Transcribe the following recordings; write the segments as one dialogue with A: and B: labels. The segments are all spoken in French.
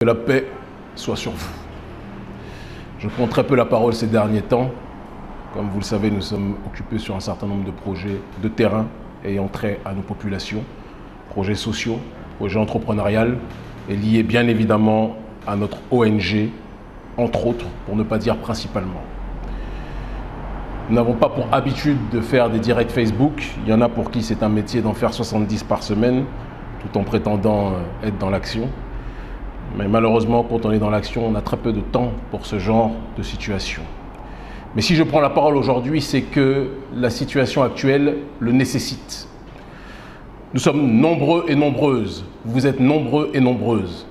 A: Que la paix soit sur vous. Je prends très peu la parole ces derniers temps. Comme vous le savez, nous sommes occupés sur un certain nombre de projets de terrain ayant trait à nos populations, projets sociaux, projets entrepreneuriaux et liés bien évidemment à notre ONG, entre autres, pour ne pas dire principalement. Nous n'avons pas pour habitude de faire des directs Facebook. Il y en a pour qui c'est un métier d'en faire 70 par semaine, tout en prétendant être dans l'action. Mais malheureusement, quand on est dans l'action, on a très peu de temps pour ce genre de situation. Mais si je prends la parole aujourd'hui, c'est que la situation actuelle le nécessite. Nous sommes nombreux et nombreuses, vous êtes nombreux et nombreuses,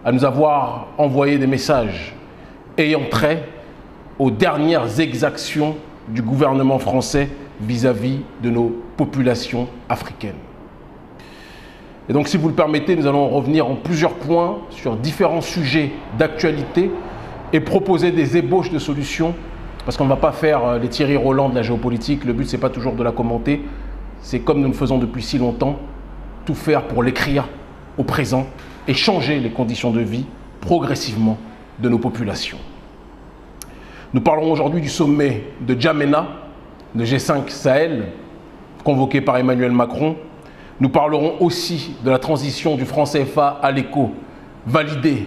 A: à nous avoir envoyé des messages ayant trait aux dernières exactions du gouvernement français vis-à-vis de nos populations africaines. Et donc, si vous le permettez, nous allons revenir en plusieurs points sur différents sujets d'actualité et proposer des ébauches de solutions, parce qu'on ne va pas faire les Thierry Roland de la géopolitique. Le but, ce n'est pas toujours de la commenter. C'est comme nous le faisons depuis si longtemps, tout faire pour l'écrire au présent et changer les conditions de vie progressivement de nos populations. Nous parlerons aujourd'hui du sommet de N'Djamena, le G5 Sahel, convoqué par Emmanuel Macron. Nous parlerons aussi de la transition du franc CFA à l'éco, validée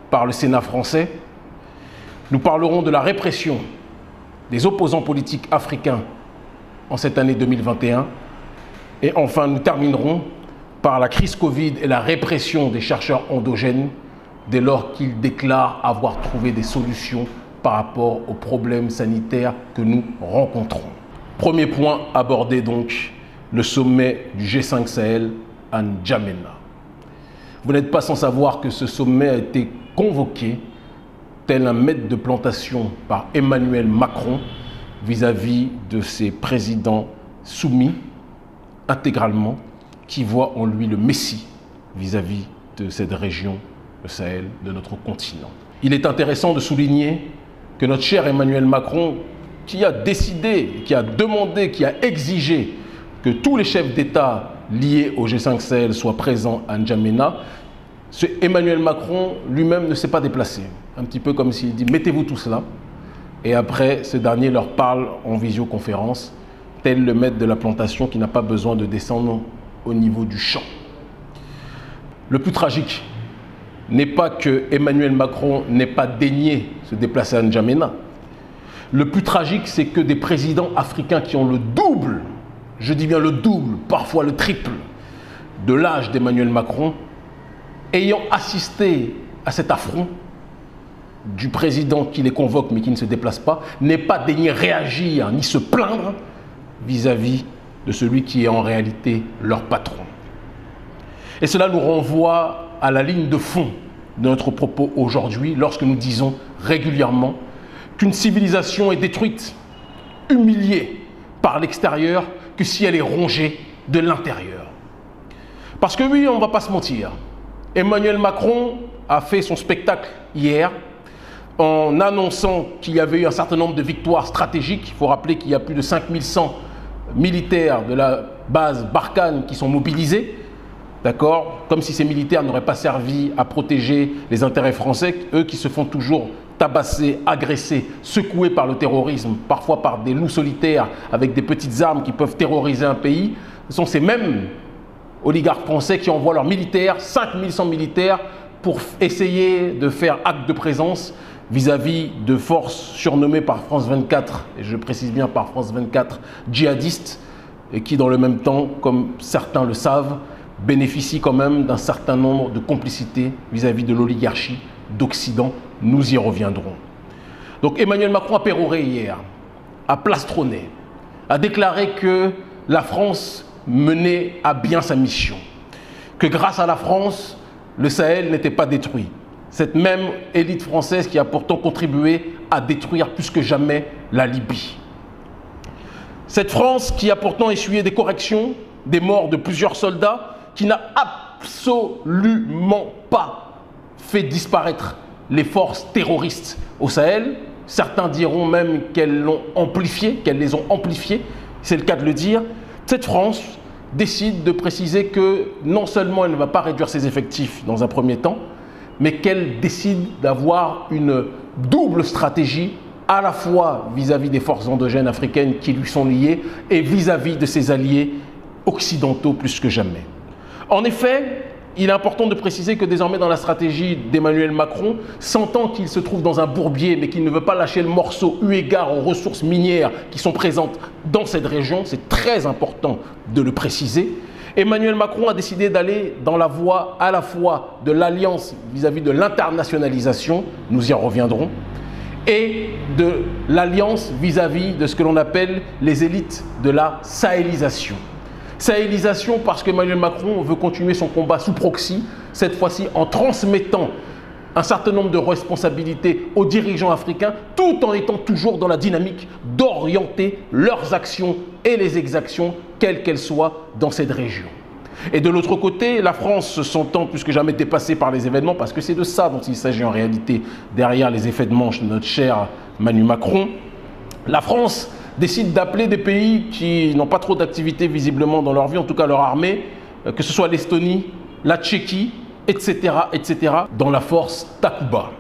A: par le Sénat français. Nous parlerons de la répression des opposants politiques africains en cette année 2021. Et enfin, nous terminerons par la crise Covid et la répression des chercheurs endogènes dès lors qu'ils déclarent avoir trouvé des solutions par rapport aux problèmes sanitaires que nous rencontrons. Premier point abordé donc, le sommet du G5 Sahel à N'Djamena. Vous n'êtes pas sans savoir que ce sommet a été convoqué tel un maître de plantation par Emmanuel Macron vis-à-vis de ses présidents soumis intégralement, qui voient en lui le messie vis-à-vis de cette région, le Sahel, de notre continent. Il est intéressant de souligner que notre cher Emmanuel Macron, qui a décidé, qui a demandé, qui a exigé que tous les chefs d'État liés au G5 Sahel soient présents à N'Djamena, ce Emmanuel Macron lui-même ne s'est pas déplacé. Un petit peu comme s'il dit « mettez-vous tous là ». Et après, ce dernier leur parle en visioconférence, tel le maître de la plantation qui n'a pas besoin de descendre au niveau du champ. Le plus tragique n'est pas que Emmanuel Macron n'ait pas daigné se déplacer à N'Djamena. Le plus tragique, c'est que des présidents africains qui ont le double, je dis bien le double, parfois le triple, de l'âge d'Emmanuel Macron, ayant assisté à cet affront du président qui les convoque mais qui ne se déplace pas, n'aient pas daigné réagir ni se plaindre vis-à-vis de celui qui est en réalité leur patron. Et cela nous renvoie à la ligne de fond de notre propos aujourd'hui, lorsque nous disons régulièrement qu'une civilisation est détruite, humiliée par l'extérieur, que si elle est rongée de l'intérieur. Parce que oui, on ne va pas se mentir, Emmanuel Macron a fait son spectacle hier en annonçant qu'il y avait eu un certain nombre de victoires stratégiques. Il faut rappeler qu'il y a plus de 5100 militaires de la base Barkhane qui sont mobilisés, d'accord, comme si ces militaires n'auraient pas servi à protéger les intérêts français, eux qui se font toujours tabassés, agressés, secoués par le terrorisme, parfois par des loups solitaires avec des petites armes qui peuvent terroriser un pays. Ce sont ces mêmes oligarques français qui envoient leurs militaires, 5100 militaires, pour essayer de faire acte de présence vis-à-vis de forces surnommées par France 24, et je précise bien par France 24, djihadistes, et qui dans le même temps, comme certains le savent, bénéficient quand même d'un certain nombre de complicités vis-à-vis de l'oligarchie d'Occident. Nous y reviendrons. Donc Emmanuel Macron a péroré hier, a plastronné, a déclaré que la France menait à bien sa mission, que grâce à la France, le Sahel n'était pas détruit. Cette même élite française qui a pourtant contribué à détruire plus que jamais la Libye. Cette France qui a pourtant essuyé des corrections, des morts de plusieurs soldats, qui n'a absolument pas fait disparaître les forces terroristes au Sahel. Certains diront même qu'elles l'ont amplifié, qu'elles les ont amplifiées, c'est le cas de le dire. Cette France décide de préciser que non seulement elle ne va pas réduire ses effectifs dans un premier temps, mais qu'elle décide d'avoir une double stratégie, à la fois vis-à-vis des forces endogènes africaines qui lui sont liées et vis-à-vis de ses alliés occidentaux plus que jamais. En effet, il est important de préciser que désormais dans la stratégie d'Emmanuel Macron, sentant qu'il se trouve dans un bourbier mais qu'il ne veut pas lâcher le morceau eu égard aux ressources minières qui sont présentes dans cette région, c'est très important de le préciser, Emmanuel Macron a décidé d'aller dans la voie à la fois de l'alliance vis-à-vis de l'internationalisation, nous y en reviendrons, et de l'alliance vis-à-vis de ce que l'on appelle les élites de la sahélisation. Sahélisation parce qu'Emmanuel Macron veut continuer son combat sous proxy, cette fois-ci en transmettant un certain nombre de responsabilités aux dirigeants africains, tout en étant toujours dans la dynamique d'orienter leurs actions et les exactions, quelles qu'elles soient, dans cette région. Et de l'autre côté, la France se sentant plus que jamais dépassée par les événements, parce que c'est de ça dont il s'agit en réalité derrière les effets de manche de notre cher Manu Macron, la France décide d'appeler des pays qui n'ont pas trop d'activité visiblement dans leur vie, en tout cas leur armée, que ce soit l'Estonie, la Tchéquie, etc., dans la force Takuba.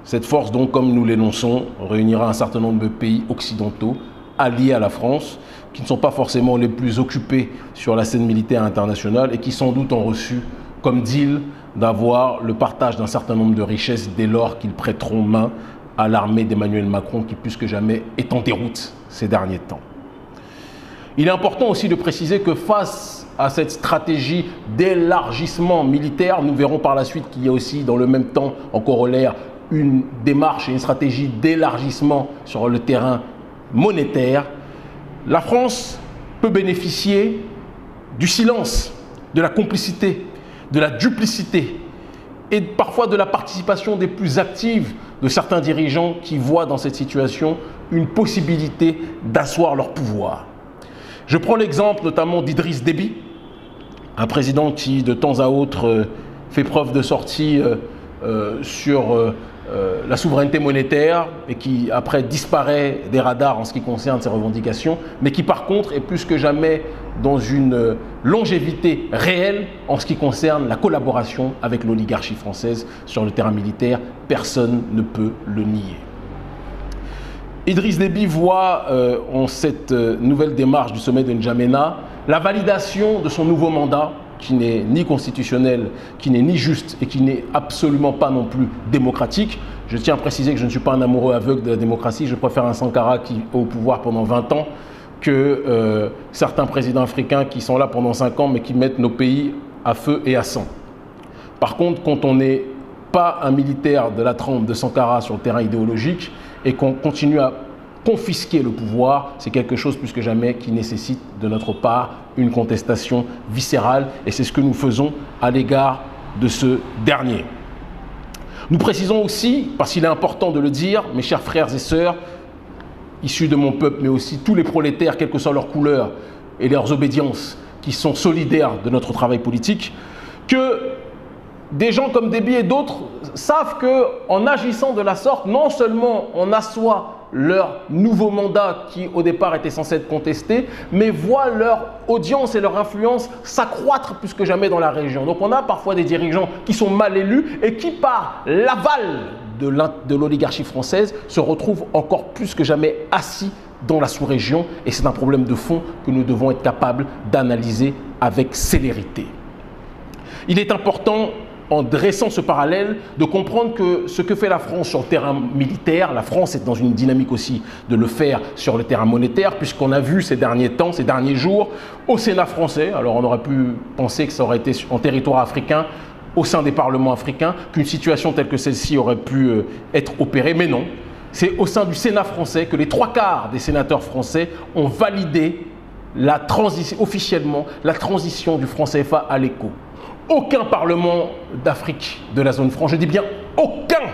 A: Cette force, donc, comme nous l'énonçons, réunira un certain nombre de pays occidentaux alliés à la France, qui ne sont pas forcément les plus occupés sur la scène militaire internationale et qui sans doute ont reçu comme deal d'avoir le partage d'un certain nombre de richesses dès lors qu'ils prêteront main à l'armée d'Emmanuel Macron qui plus que jamais est en déroute ces derniers temps. Il est important aussi de préciser que face à cette stratégie d'élargissement militaire, nous verrons par la suite qu'il y a aussi dans le même temps en corollaire une démarche et une stratégie d'élargissement sur le terrain monétaire. La France peut bénéficier du silence, de la complicité, de la duplicité et parfois de la participation des plus actives de certains dirigeants qui voient dans cette situation une possibilité d'asseoir leur pouvoir. Je prends l'exemple notamment d'Idriss Déby, un président qui de temps à autre fait preuve de sortie sur la souveraineté monétaire et qui après disparaît des radars en ce qui concerne ses revendications, mais qui par contre est plus que jamais dans une longévité réelle en ce qui concerne la collaboration avec l'oligarchie française sur le terrain militaire. Personne ne peut le nier. Idriss Déby voit en cette nouvelle démarche du sommet de N'Djamena la validation de son nouveau mandat qui n'est ni constitutionnel, qui n'est ni juste et qui n'est absolument pas non plus démocratique. Je tiens à préciser que je ne suis pas un amoureux aveugle de la démocratie. Je préfère un Sankara qui est au pouvoir pendant 20 ans que certains présidents africains qui sont là pendant 5 ans mais qui mettent nos pays à feu et à sang. Par contre, quand on n'est pas un militaire de la trempe de Sankara sur le terrain idéologique et qu'on continue à confisquer le pouvoir, c'est quelque chose plus que jamais qui nécessite de notre part une contestation viscérale et c'est ce que nous faisons à l'égard de ce dernier. Nous précisons aussi, parce qu'il est important de le dire, mes chers frères et sœurs, issus de mon peuple, mais aussi tous les prolétaires, quelle que soit leur couleur et leurs obédiences, qui sont solidaires de notre travail politique, que des gens comme Déby et d'autres savent qu'en agissant de la sorte, non seulement on assoit leur nouveau mandat qui au départ était censé être contesté, mais voient leur audience et leur influence s'accroître plus que jamais dans la région. Donc on a parfois des dirigeants qui sont mal élus et qui par l'aval de l'oligarchie française se retrouvent encore plus que jamais assis dans la sous-région et c'est un problème de fond que nous devons être capables d'analyser avec célérité. Il est important en dressant ce parallèle, de comprendre que ce que fait la France sur le terrain militaire, la France est dans une dynamique aussi de le faire sur le terrain monétaire, puisqu'on a vu ces derniers temps, ces derniers jours, au Sénat français, alors on aurait pu penser que ça aurait été en territoire africain, au sein des parlements africains, qu'une situation telle que celle-ci aurait pu être opérée, mais non. C'est au sein du Sénat français que les 3/4 des sénateurs français ont validé officiellement la transition du franc CFA à l'éco. Aucun parlement d'Afrique de la zone franc, je dis bien aucun,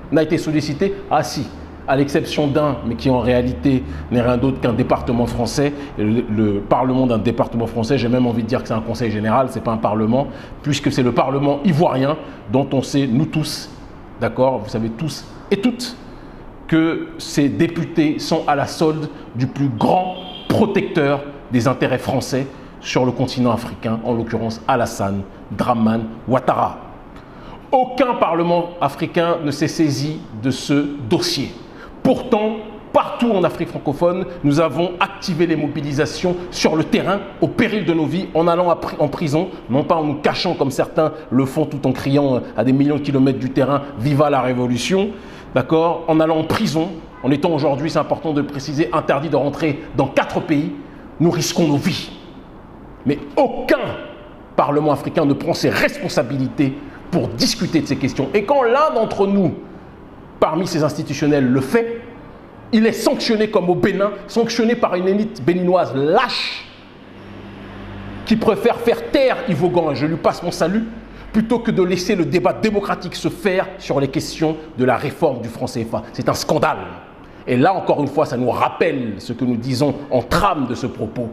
A: n'a été sollicité. Ah si, à l'exception d'un, mais qui en réalité n'est rien d'autre qu'un département français. Le parlement d'un département français, j'ai même envie de dire que c'est un conseil général, ce n'est pas un parlement, puisque c'est le parlement ivoirien dont on sait, nous tous, d'accord, vous savez tous et toutes, que ces députés sont à la solde du plus grand protecteur des intérêts français sur le continent africain, en l'occurrence Alassane Dramane Ouattara. Aucun parlement africain ne s'est saisi de ce dossier. Pourtant, partout en Afrique francophone, nous avons activé les mobilisations sur le terrain, au péril de nos vies, en allant en prison, non pas en nous cachant comme certains le font tout en criant à des millions de kilomètres du terrain « Viva la Révolution », d'accord, en allant en prison, en étant aujourd'hui, c'est important de le préciser, interdit de rentrer dans 4 pays, nous risquons nos vies. Mais aucun parlement africain ne prend ses responsabilités pour discuter de ces questions. Et quand l'un d'entre nous, parmi ces institutionnels, le fait, il est sanctionné comme au Bénin, sanctionné par une élite béninoise lâche qui préfère faire taire Yves Augan, et je lui passe mon salut, plutôt que de laisser le débat démocratique se faire sur les questions de la réforme du franc CFA. C'est un scandale. Et là, encore une fois, ça nous rappelle ce que nous disons en trame de ce propos.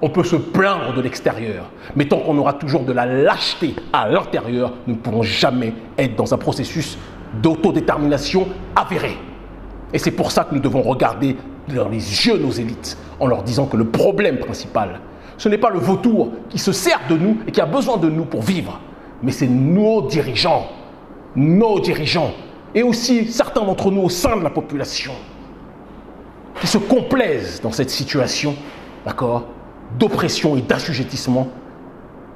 A: On peut se plaindre de l'extérieur, mais tant qu'on aura toujours de la lâcheté à l'intérieur, nous ne pourrons jamais être dans un processus d'autodétermination avéré. Et c'est pour ça que nous devons regarder dans les yeux nos élites en leur disant que le problème principal, ce n'est pas le vautour qui se sert de nous et qui a besoin de nous pour vivre, mais c'est nos dirigeants, et aussi certains d'entre nous au sein de la population qui se complaisent dans cette situation, d'accord, d'oppression et d'assujettissement.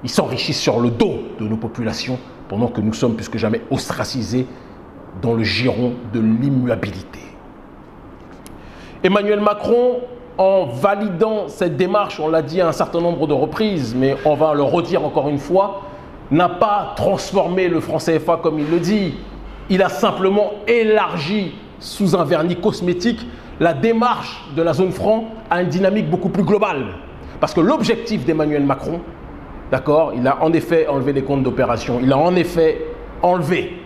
A: Ils s'enrichissent sur le dos de nos populations pendant que nous sommes plus que jamais ostracisés dans le giron de l'immuabilité. Emmanuel Macron, en validant cette démarche, on l'a dit à un certain nombre de reprises, mais on va le redire encore une fois, n'a pas transformé le franc CFA comme il le dit. Il a simplement élargi sous un vernis cosmétique la démarche de la zone franc à une dynamique beaucoup plus globale. Parce que l'objectif d'Emmanuel Macron, d'accord, il a en effet enlevé les comptes d'opération, il a en effet enlevé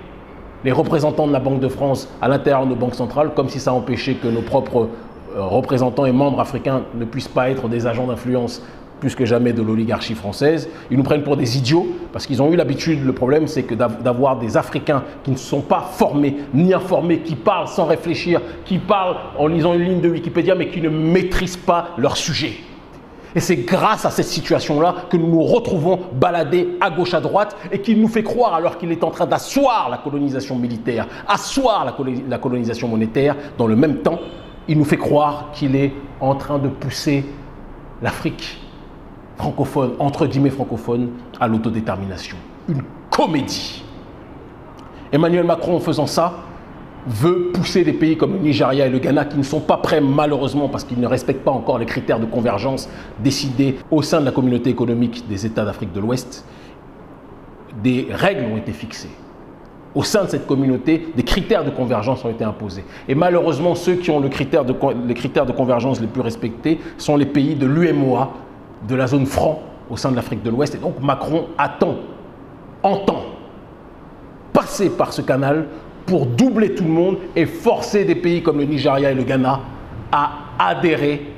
A: les représentants de la Banque de France à l'intérieur de nos banques centrales, comme si ça empêchait que nos propres représentants et membres africains ne puissent pas être des agents d'influence plus que jamais de l'oligarchie française. Ils nous prennent pour des idiots parce qu'ils ont eu l'habitude, le problème c'est que d'avoir des Africains qui ne sont pas formés ni informés, qui parlent sans réfléchir, qui parlent en lisant une ligne de Wikipédia mais qui ne maîtrisent pas leur sujet. Et c'est grâce à cette situation-là que nous nous retrouvons baladés à gauche, à droite, et qu'il nous fait croire, alors qu'il est en train d'asseoir la colonisation militaire, asseoir la colonisation monétaire, dans le même temps, il nous fait croire qu'il est en train de pousser l'Afrique francophone, entre guillemets francophone, à l'autodétermination. Une comédie. Emmanuel Macron, en faisant ça, veut pousser des pays comme le Nigeria et le Ghana qui ne sont pas prêts malheureusement parce qu'ils ne respectent pas encore les critères de convergence décidés au sein de la communauté économique des États d'Afrique de l'Ouest. Des règles ont été fixées. Au sein de cette communauté, des critères de convergence ont été imposés. Et malheureusement, ceux qui ont les critères de convergence les plus respectés sont les pays de l'UMOA, de la zone franc au sein de l'Afrique de l'Ouest. Et donc Macron entend passer par ce canal pour doubler tout le monde et forcer des pays comme le Nigeria et le Ghana à adhérer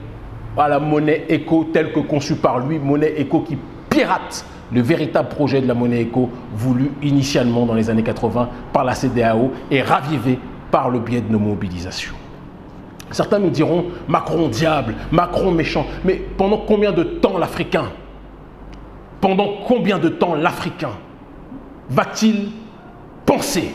A: à la monnaie éco telle que conçue par lui, monnaie éco qui pirate le véritable projet de la monnaie éco voulu initialement dans les années 80 par la CEDEAO et ravivé par le biais de nos mobilisations. Certains nous diront Macron diable, Macron méchant, mais pendant combien de temps l'Africain va-t-il penser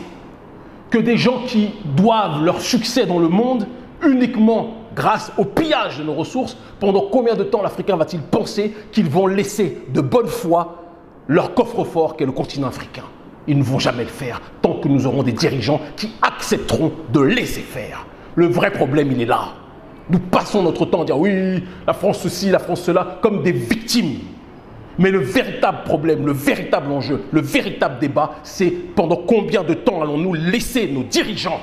A: que des gens qui doivent leur succès dans le monde uniquement grâce au pillage de nos ressources, pendant combien de temps l'Africain va-t-il penser qu'ils vont laisser de bonne foi leur coffre-fort qu'est le continent africain? Ils ne vont jamais le faire tant que nous aurons des dirigeants qui accepteront de laisser faire. Le vrai problème, il est là. Nous passons notre temps à dire oui, la France ceci, la France cela, comme des victimes. Mais le véritable problème, le véritable enjeu, le véritable débat, c'est pendant combien de temps allons-nous laisser nos dirigeants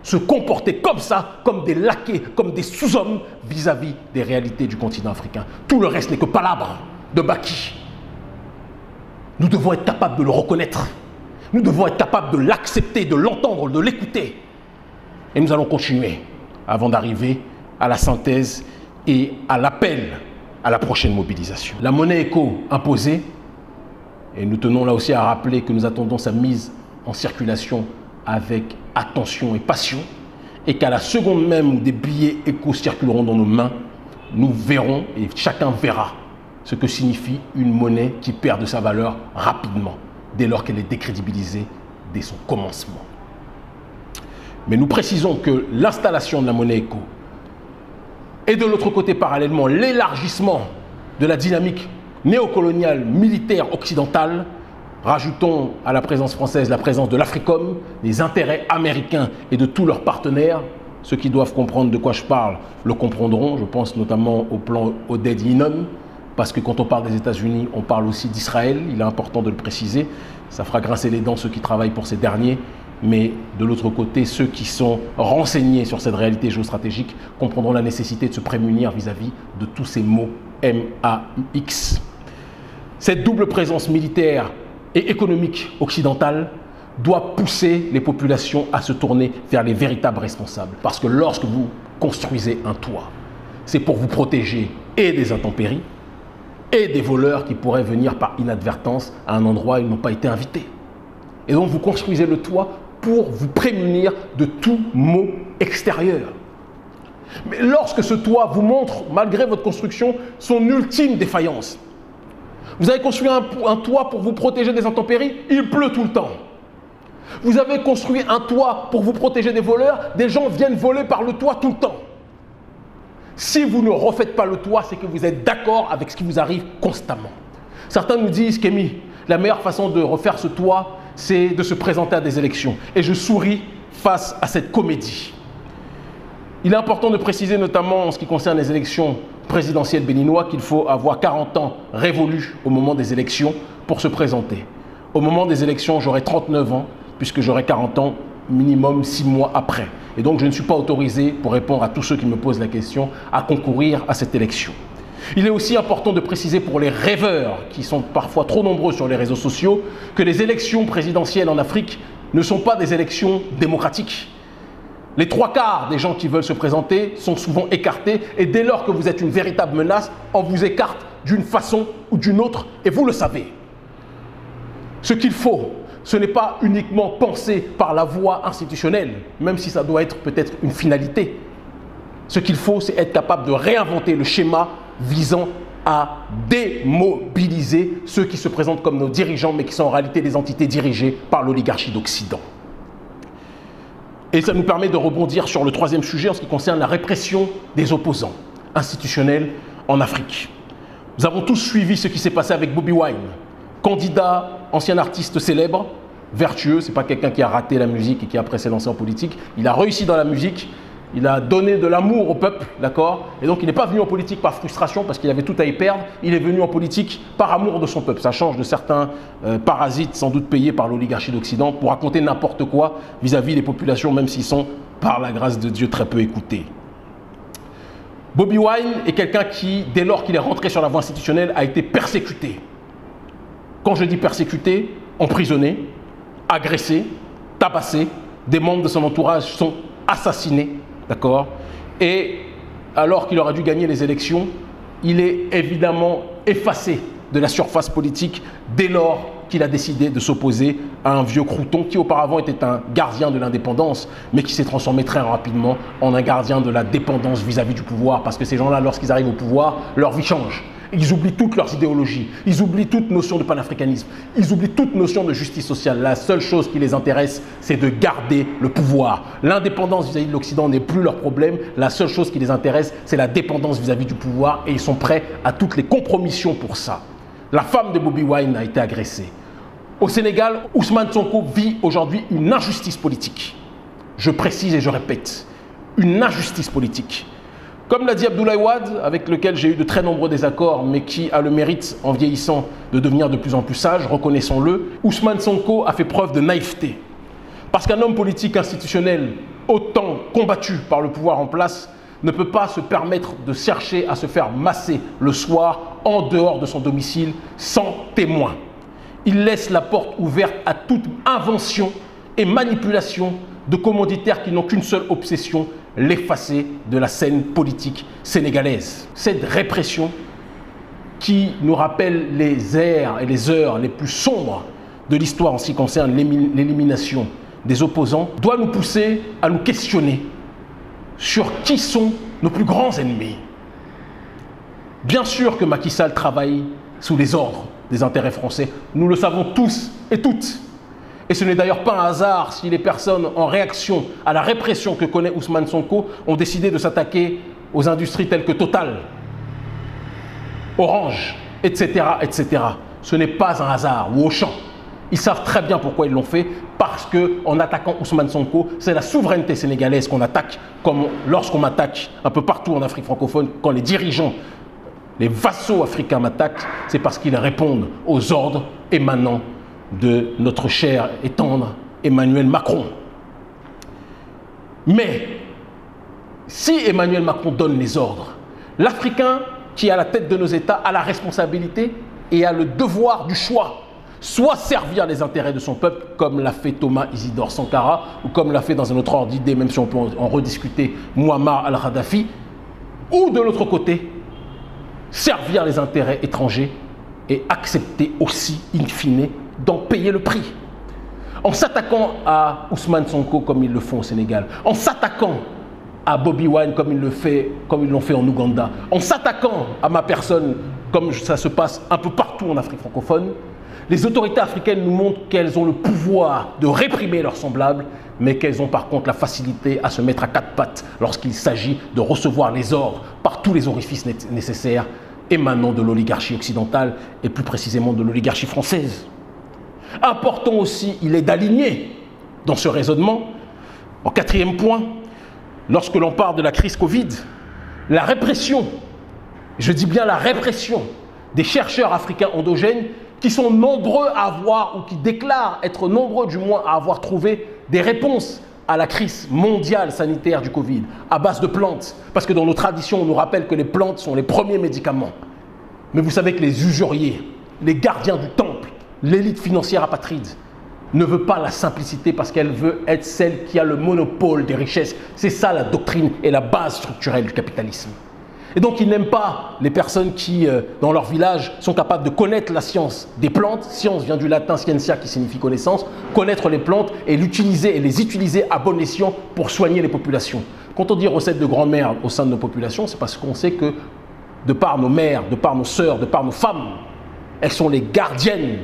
A: se comporter comme ça, comme des laquais, comme des sous-hommes vis-à-vis des réalités du continent africain. Tout le reste n'est que palabres de Baki. Nous devons être capables de le reconnaître. Nous devons être capables de l'accepter, de l'entendre, de l'écouter. Et nous allons continuer avant d'arriver à la synthèse et à l'appel à la prochaine mobilisation. La monnaie éco imposée, et nous tenons là aussi à rappeler que nous attendons sa mise en circulation avec attention et passion, et qu'à la seconde même où des billets éco circuleront dans nos mains, nous verrons et chacun verra ce que signifie une monnaie qui perd de sa valeur rapidement, dès lors qu'elle est décrédibilisée dès son commencement. Mais nous précisons que l'installation de la monnaie éco et de l'autre côté parallèlement l'élargissement de la dynamique néocoloniale militaire occidentale, rajoutons à la présence française la présence de l'Africom, les intérêts américains et de tous leurs partenaires. Ceux qui doivent comprendre de quoi je parle le comprendront. Je pense notamment au plan Oded-Yinon, parce que quand on parle des États-Unis, on parle aussi d'Israël. Il est important de le préciser. Ça fera grincer les dents ceux qui travaillent pour ces derniers. Mais de l'autre côté, ceux qui sont renseignés sur cette réalité géostratégique comprendront la nécessité de se prémunir vis-à-vis de tous ces mots MAUX. Cette double présence militaire et économique occidentale doit pousser les populations à se tourner vers les véritables responsables. Parce que lorsque vous construisez un toit, c'est pour vous protéger et des intempéries et des voleurs qui pourraient venir par inadvertance à un endroit où ils n'ont pas été invités. Et donc vous construisez le toit pour vous prémunir de tout mot extérieur. Mais lorsque ce toit vous montre, malgré votre construction, son ultime défaillance, vous avez construit un toit pour vous protéger des intempéries, il pleut tout le temps. Vous avez construit un toit pour vous protéger des voleurs, des gens viennent voler par le toit tout le temps. Si vous ne refaites pas le toit, c'est que vous êtes d'accord avec ce qui vous arrive constamment. Certains nous disent, Kémy, la meilleure façon de refaire ce toit, c'est de se présenter à des élections. Et je souris face à cette comédie. Il est important de préciser, notamment en ce qui concerne les élections présidentielles béninoises, qu'il faut avoir 40 ans révolus au moment des élections pour se présenter. Au moment des élections, j'aurai 39 ans, puisque j'aurai 40 ans minimum 6 mois après. Et donc je ne suis pas autorisé, pour répondre à tous ceux qui me posent la question, à concourir à cette élection. Il est aussi important de préciser pour les rêveurs, qui sont parfois trop nombreux sur les réseaux sociaux, que les élections présidentielles en Afrique ne sont pas des élections démocratiques. Les 3/4 des gens qui veulent se présenter sont souvent écartés et dès lors que vous êtes une véritable menace, on vous écarte d'une façon ou d'une autre et vous le savez. Ce qu'il faut, ce n'est pas uniquement penser par la voie institutionnelle, même si ça doit être peut-être une finalité. Ce qu'il faut, c'est être capable de réinventer le schéma visant à démobiliser ceux qui se présentent comme nos dirigeants, mais qui sont en réalité des entités dirigées par l'oligarchie d'Occident. Et ça nous permet de rebondir sur le troisième sujet en ce qui concerne la répression des opposants institutionnels en Afrique. Nous avons tous suivi ce qui s'est passé avec Bobi Wine, candidat, ancien artiste célèbre, vertueux, ce n'est pas quelqu'un qui a raté la musique et qui après s'est lancé en politique. Il a réussi dans la musique, il a donné de l'amour au peuple, d'accord? Et donc il n'est pas venu en politique par frustration parce qu'il avait tout à y perdre, il est venu en politique par amour de son peuple. Ça change de certains parasites sans doute payés par l'oligarchie d'Occident pour raconter n'importe quoi vis-à-vis des populations, même s'ils sont, par la grâce de Dieu, très peu écoutés. Bobi Wine est quelqu'un qui, dès lors qu'il est rentré sur la voie institutionnelle, a été persécuté. Quand je dis persécuté, emprisonné, agressé, tabassé, des membres de son entourage sont assassinés, d'accord? Et alors qu'il aurait dû gagner les élections, il est évidemment effacé de la surface politique dès lors qu'il a décidé de s'opposer à un vieux crouton qui auparavant était un gardien de l'indépendance, mais qui s'est transformé très rapidement en un gardien de la dépendance vis-à-vis du pouvoir, parce que ces gens-là, lorsqu'ils arrivent au pouvoir, leur vie change. Ils oublient toutes leurs idéologies, ils oublient toute notion de panafricanisme, ils oublient toute notion de justice sociale. La seule chose qui les intéresse, c'est de garder le pouvoir. L'indépendance vis-à-vis de l'Occident n'est plus leur problème. La seule chose qui les intéresse, c'est la dépendance vis-à-vis du pouvoir et ils sont prêts à toutes les compromissions pour ça. La femme de Bobi Wine a été agressée. Au Sénégal, Ousmane Sonko vit aujourd'hui une injustice politique. Je précise et je répète, une injustice politique. Comme l'a dit Abdoulaye Wade, avec lequel j'ai eu de très nombreux désaccords, mais qui a le mérite, en vieillissant, de devenir de plus en plus sage, reconnaissons-le, Ousmane Sonko a fait preuve de naïveté. Parce qu'un homme politique institutionnel, autant combattu par le pouvoir en place, ne peut pas se permettre de chercher à se faire masser le soir en dehors de son domicile sans témoin. Il laisse la porte ouverte à toute invention et manipulation de commanditaires qui n'ont qu'une seule obsession, l'effacer de la scène politique sénégalaise. Cette répression qui nous rappelle les ères et les heures les plus sombres de l'histoire en ce qui concerne l'élimination des opposants doit nous pousser à nous questionner sur qui sont nos plus grands ennemis. Bien sûr que Macky Sall travaille sous les ordres des intérêts français, nous le savons tous et toutes. Et ce n'est d'ailleurs pas un hasard si les personnes, en réaction à la répression que connaît Ousmane Sonko, ont décidé de s'attaquer aux industries telles que Total, Orange, etc., etc. Ce n'est pas un hasard, ou Auchan. Ils savent très bien pourquoi ils l'ont fait, parce qu'en attaquant Ousmane Sonko, c'est la souveraineté sénégalaise qu'on attaque, comme lorsqu'on m'attaque un peu partout en Afrique francophone, quand les dirigeants, les vassaux africains m'attaquent, c'est parce qu'ils répondent aux ordres émanant de notre cher et tendre Emmanuel Macron. Mais si Emmanuel Macron donne les ordres, l'Africain qui est à la tête de nos États a la responsabilité et a le devoir du choix. Soit servir les intérêts de son peuple, comme l'a fait Thomas Isidore Sankara, ou comme l'a fait dans un autre ordre d'idée, même si on peut en rediscuter, Muammar al-Kadhafi, ou de l'autre côté, servir les intérêts étrangers et accepter aussi, in fine, d'en payer le prix. En s'attaquant à Ousmane Sonko comme ils le font au Sénégal, en s'attaquant à Bobi Wine comme ils l'ont fait en Ouganda, en s'attaquant à ma personne comme ça se passe un peu partout en Afrique francophone, les autorités africaines nous montrent qu'elles ont le pouvoir de réprimer leurs semblables, mais qu'elles ont par contre la facilité à se mettre à quatre pattes lorsqu'il s'agit de recevoir les ordres par tous les orifices nécessaires émanant de l'oligarchie occidentale et plus précisément de l'oligarchie française. Important aussi, il est d'aligner dans ce raisonnement, en quatrième point, lorsque l'on parle de la crise Covid, la répression, je dis bien la répression des chercheurs africains endogènes qui sont nombreux à avoir, ou qui déclarent être nombreux du moins à avoir trouvé des réponses à la crise mondiale sanitaire du Covid, à base de plantes. Parce que dans nos traditions, on nous rappelle que les plantes sont les premiers médicaments. Mais vous savez que les usuriers, les gardiens du temple, l'élite financière apatride, ne veut pas la simplicité parce qu'elle veut être celle qui a le monopole des richesses. C'est ça la doctrine et la base structurelle du capitalisme. Et donc, ils n'aiment pas les personnes qui, dans leur village, sont capables de connaître la science des plantes. Science vient du latin scientia, qui signifie connaissance. Connaître les plantes et l'utiliser et les utiliser à bon escient pour soigner les populations. Quand on dit recette de grand-mère au sein de nos populations, c'est parce qu'on sait que, de par nos mères, de par nos sœurs, de par nos femmes, elles sont les gardiennes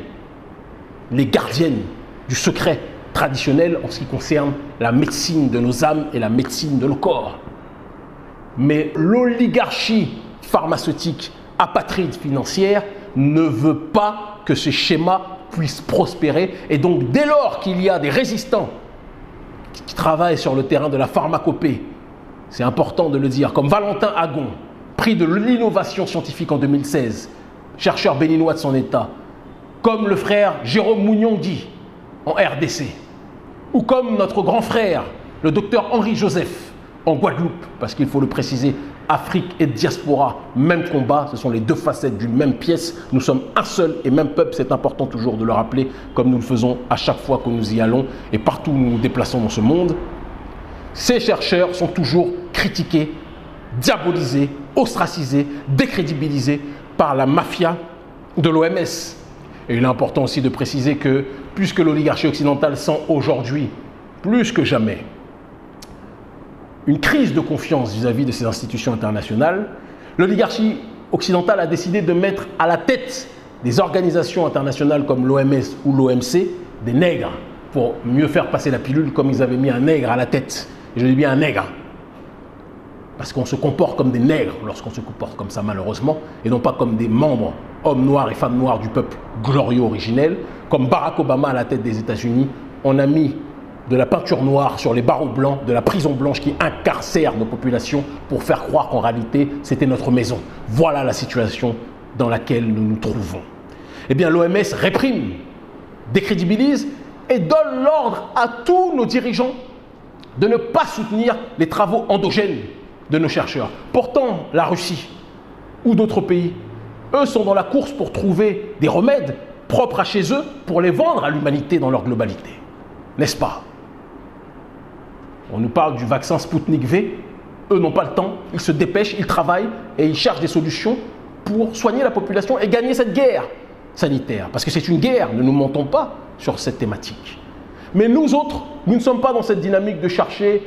A: du secret traditionnel en ce qui concerne la médecine de nos âmes et la médecine de nos corps. Mais l'oligarchie pharmaceutique apatride financière ne veut pas que ce schéma puisse prospérer. Et donc, dès lors qu'il y a des résistants qui travaillent sur le terrain de la pharmacopée, c'est important de le dire, comme Valentin Agon, prix de l'innovation scientifique en 2016, chercheur béninois de son état, comme le frère Jérôme Mounyongui en RDC, ou comme notre grand frère, le docteur Henri Joseph, en Guadeloupe, parce qu'il faut le préciser, Afrique et diaspora, même combat, ce sont les deux facettes d'une même pièce. Nous sommes un seul et même peuple, c'est important toujours de le rappeler, comme nous le faisons à chaque fois que nous y allons et partout où nous nous déplaçons dans ce monde. Ces chercheurs sont toujours critiqués, diabolisés, ostracisés, décrédibilisés par la mafia de l'OMS. Et il est important aussi de préciser que, puisque l'oligarchie occidentale sent aujourd'hui, plus que jamais, une crise de confiance vis-à-vis de ces institutions internationales, l'oligarchie occidentale a décidé de mettre à la tête des organisations internationales comme l'OMS ou l'OMC des nègres pour mieux faire passer la pilule, comme ils avaient mis un nègre à la tête. Et je dis bien un nègre. Parce qu'on se comporte comme des nègres lorsqu'on se comporte comme ça, malheureusement, et non pas comme des membres, hommes noirs et femmes noires du peuple glorieux originel. Comme Barack Obama à la tête des États-Unis, on a mis de la peinture noire sur les barreaux blancs de la prison blanche qui incarcère nos populations pour faire croire qu'en réalité, c'était notre maison. Voilà la situation dans laquelle nous nous trouvons. Eh bien, l'OMS réprime, décrédibilise et donne l'ordre à tous nos dirigeants de ne pas soutenir les travaux endogènes de nos chercheurs. Pourtant, la Russie ou d'autres pays, eux sont dans la course pour trouver des remèdes propres à chez eux pour les vendre à l'humanité dans leur globalité. N'est-ce pas? On nous parle du vaccin Sputnik V. Eux n'ont pas le temps, ils se dépêchent, ils travaillent et ils cherchent des solutions pour soigner la population et gagner cette guerre sanitaire. Parce que c'est une guerre, ne nous mentons pas sur cette thématique. Mais nous autres, nous ne sommes pas dans cette dynamique de chercher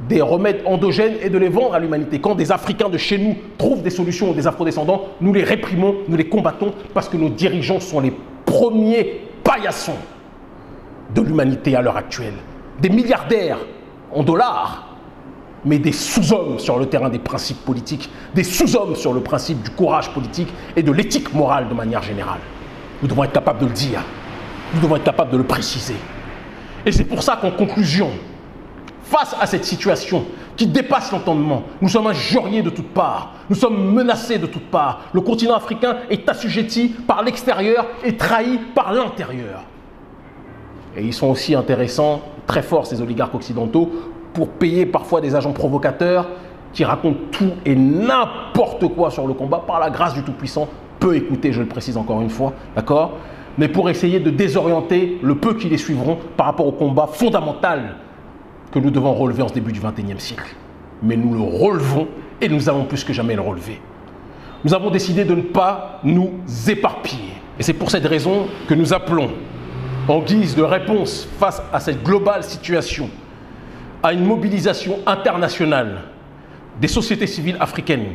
A: des remèdes endogènes et de les vendre à l'humanité. Quand des Africains de chez nous trouvent des solutions, des afrodescendants, nous les réprimons, nous les combattons parce que nos dirigeants sont les premiers paillassons de l'humanité à l'heure actuelle. Des milliardaires en dollars, mais des sous-hommes sur le terrain des principes politiques, des sous-hommes sur le principe du courage politique et de l'éthique morale de manière générale. Nous devons être capables de le dire, nous devons être capables de le préciser. Et c'est pour ça qu'en conclusion, face à cette situation qui dépasse l'entendement, nous sommes injuriés de toutes parts, nous sommes menacés de toutes parts. Le continent africain est assujetti par l'extérieur et trahi par l'intérieur. Et ils sont aussi intéressants, très forts ces oligarques occidentaux, pour payer parfois des agents provocateurs qui racontent tout et n'importe quoi sur le combat par la grâce du Tout-Puissant, peu écouté, je le précise encore une fois, d'accord? Mais pour essayer de désorienter le peu qui les suivront par rapport au combat fondamental que nous devons relever en ce début du XXIe siècle. Mais nous le relevons et nous avons plus que jamais le relever. Nous avons décidé de ne pas nous éparpiller. Et c'est pour cette raison que nous appelons, en guise de réponse face à cette globale situation, à une mobilisation internationale des sociétés civiles africaines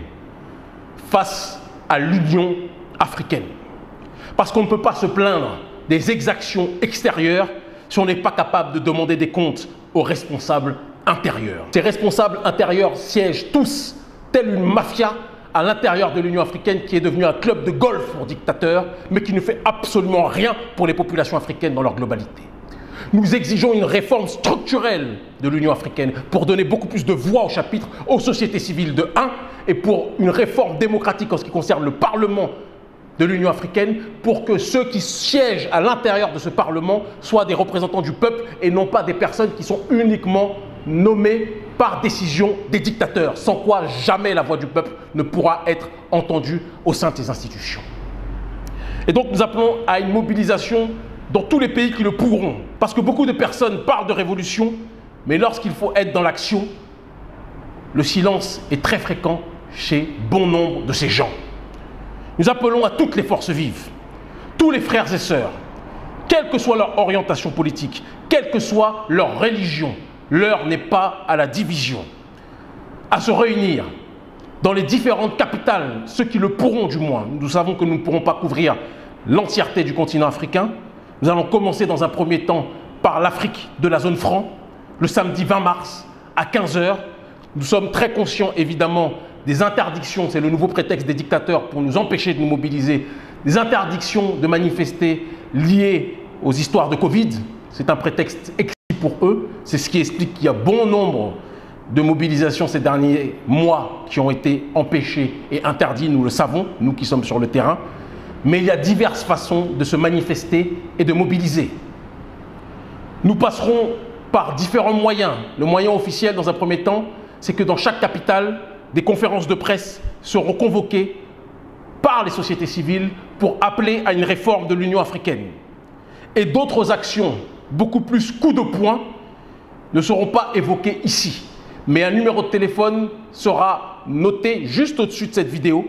A: face à l'Union africaine. Parce qu'on ne peut pas se plaindre des exactions extérieures si on n'est pas capable de demander des comptes aux responsables intérieurs. Ces responsables intérieurs siègent tous, telle une mafia, à l'intérieur de l'Union africaine qui est devenue un club de golf pour dictateurs, mais qui ne fait absolument rien pour les populations africaines dans leur globalité. Nous exigeons une réforme structurelle de l'Union africaine pour donner beaucoup plus de voix au chapitre aux sociétés civiles de 1 et pour une réforme démocratique en ce qui concerne le Parlement de l'Union africaine pour que ceux qui siègent à l'intérieur de ce Parlement soient des représentants du peuple et non pas des personnes qui sont uniquement nommées par décision des dictateurs, sans quoi jamais la voix du peuple ne pourra être entendue au sein de ces institutions. Et donc nous appelons à une mobilisation dans tous les pays qui le pourront, parce que beaucoup de personnes parlent de révolution, mais lorsqu'il faut être dans l'action, le silence est très fréquent chez bon nombre de ces gens. Nous appelons à toutes les forces vives, tous les frères et sœurs, quelle que soit leur orientation politique, quelle que soit leur religion, l'heure n'est pas à la division, à se réunir dans les différentes capitales, ceux qui le pourront du moins. Nous savons que nous ne pourrons pas couvrir l'entièreté du continent africain. Nous allons commencer dans un premier temps par l'Afrique de la zone franc, le samedi 20 mars à 15 h. Nous sommes très conscients évidemment des interdictions, c'est le nouveau prétexte des dictateurs pour nous empêcher de nous mobiliser, des interdictions de manifester liées aux histoires de Covid. C'est un prétexte écrit pour eux, c'est ce qui explique qu'il y a bon nombre de mobilisations ces derniers mois qui ont été empêchées et interdites, nous le savons, nous qui sommes sur le terrain. Mais il y a diverses façons de se manifester et de mobiliser. Nous passerons par différents moyens. Le moyen officiel, dans un premier temps, c'est que dans chaque capitale, des conférences de presse seront convoquées par les sociétés civiles pour appeler à une réforme de l'Union africaine. Et d'autres actions, beaucoup plus coup de poing, ne seront pas évoquées ici. Mais un numéro de téléphone sera noté juste au-dessus de cette vidéo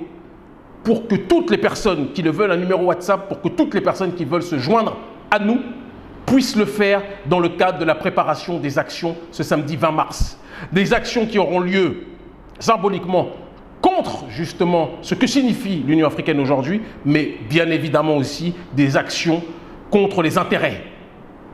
A: pour que toutes les personnes qui le veulent, un numéro WhatsApp, pour que toutes les personnes qui veulent se joindre à nous puissent le faire dans le cadre de la préparation des actions ce samedi 20 mars. Des actions qui auront lieu symboliquement contre justement ce que signifie l'Union africaine aujourd'hui, mais bien évidemment aussi des actions contre les intérêts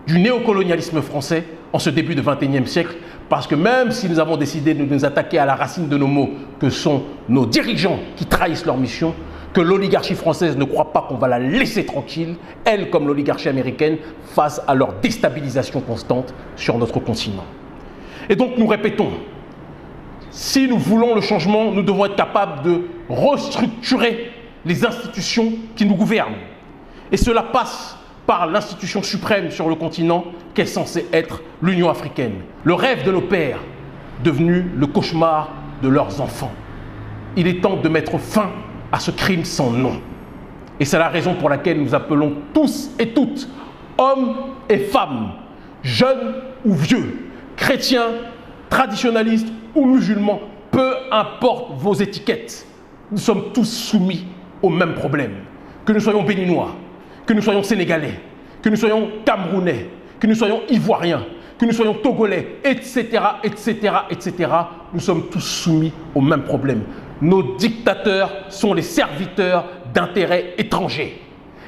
A: du néocolonialisme français en ce début de XXIe siècle, parce que même si nous avons décidé de nous attaquer à la racine de nos maux, que sont nos dirigeants qui trahissent leur mission, que l'oligarchie française ne croit pas qu'on va la laisser tranquille, elle comme l'oligarchie américaine, face à leur déstabilisation constante sur notre continent. Et donc nous répétons, si nous voulons le changement, nous devons être capables de restructurer les institutions qui nous gouvernent. Et cela passe par l'institution suprême sur le continent qu'est censée être l'Union africaine. Le rêve de nos pères, devenu le cauchemar de leurs enfants. Il est temps de mettre fin à ce crime sans nom. Et c'est la raison pour laquelle nous appelons tous et toutes, hommes et femmes, jeunes ou vieux, chrétiens, traditionnalistes ou musulmans, peu importe vos étiquettes, nous sommes tous soumis au même problème. Que nous soyons béninois, que nous soyons sénégalais, que nous soyons camerounais, que nous soyons ivoiriens, que nous soyons togolais, etc., etc., etc., nous sommes tous soumis au même problème. Nos dictateurs sont les serviteurs d'intérêts étrangers.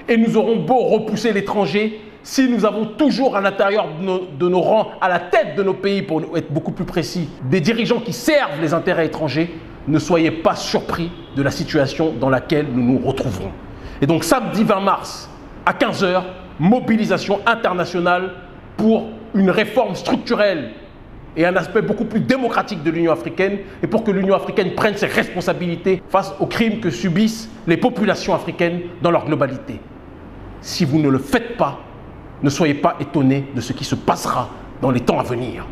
A: Et nous aurons beau repousser l'étranger, si nous avons toujours à l'intérieur de nos rangs, à la tête de nos pays, pour être beaucoup plus précis, des dirigeants qui servent les intérêts étrangers, ne soyez pas surpris de la situation dans laquelle nous nous retrouverons. Et donc samedi 20 mars à 15 h, mobilisation internationale pour une réforme structurelle et un aspect beaucoup plus démocratique de l'Union africaine, et pour que l'Union africaine prenne ses responsabilités face aux crimes que subissent les populations africaines dans leur globalité. Si vous ne le faites pas, ne soyez pas étonnés de ce qui se passera dans les temps à venir.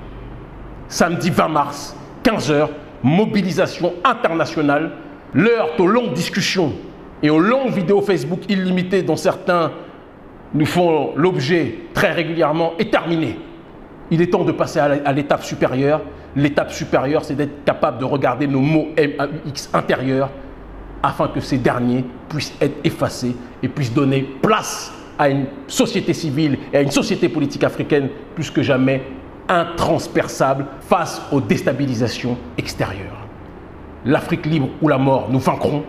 A: Samedi 20 mars, 15 h, mobilisation internationale. L'heure aux longues discussions et aux longues vidéos Facebook illimitées dont certains nous font l'objet très régulièrement est terminée. Il est temps de passer à l'étape supérieure. L'étape supérieure, c'est d'être capable de regarder nos mots MAUX intérieurs afin que ces derniers puissent être effacés et puissent donner place à une société civile et à une société politique africaine plus que jamais intransperçable face aux déstabilisations extérieures. L'Afrique libre ou la mort, nous vaincrons.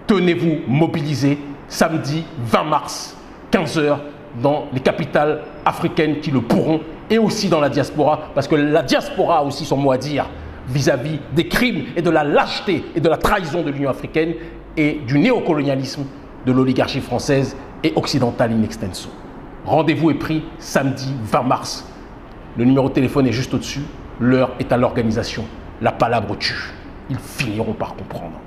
A: Tenez-vous mobilisés samedi 20 mars, 15 h, dans les capitales africaines qui le pourront, et aussi dans la diaspora, parce que la diaspora a aussi son mot à dire vis-à-vis des crimes et de la lâcheté et de la trahison de l'Union africaine et du néocolonialisme de l'oligarchie française et occidentale in extenso. Rendez-vous est pris samedi 20 mars. Le numéro de téléphone est juste au-dessus. L'heure est à l'organisation. La palabre tue. Ils finiront par comprendre.